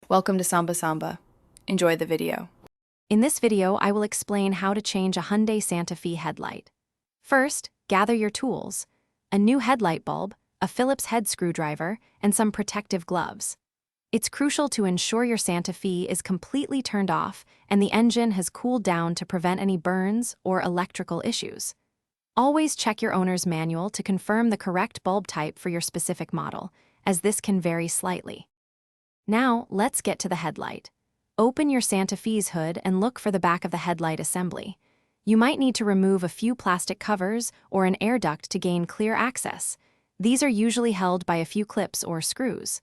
Welcome to Samba Samba. Enjoy the video. In this video, I will explain how to change a Hyundai Santa Fe headlight. First, gather your tools: a new headlight bulb, a Phillips head screwdriver, and some protective gloves. It's crucial to ensure your Santa Fe is completely turned off and the engine has cooled down to prevent any burns or electrical issues. Always check your owner's manual to confirm the correct bulb type for your specific model, as this can vary slightly. Now, let's get to the headlight. Open your Santa Fe's hood and look for the back of the headlight assembly. You might need to remove a few plastic covers or an air duct to gain clear access. These are usually held by a few clips or screws.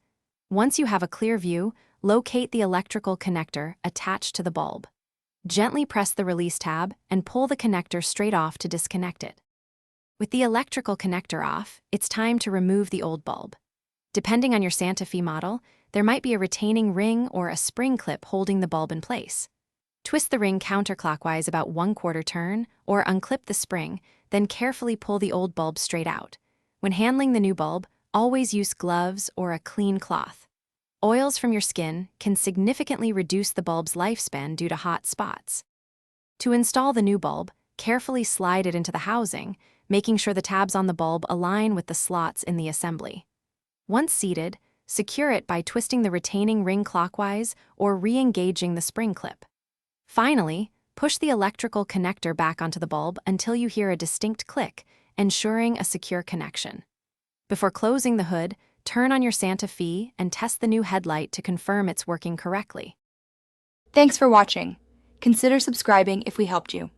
Once you have a clear view, locate the electrical connector attached to the bulb. Gently press the release tab and pull the connector straight off to disconnect it. With the electrical connector off, it's time to remove the old bulb. Depending on your Santa Fe model, there might be a retaining ring or a spring clip holding the bulb in place. Twist the ring counterclockwise about 1/4 turn or unclip the spring, then carefully pull the old bulb straight out. When handling the new bulb, always use gloves or a clean cloth. Oils from your skin can significantly reduce the bulb's lifespan due to hot spots. To install the new bulb, carefully slide it into the housing, making sure the tabs on the bulb align with the slots in the assembly. Once seated, secure it by twisting the retaining ring clockwise or re-engaging the spring clip. Finally, push the electrical connector back onto the bulb until you hear a distinct click, ensuring a secure connection. Before closing the hood, turn on your Santa Fe and test the new headlight to confirm it's working correctly. Thanks for watching. Consider subscribing if we helped you.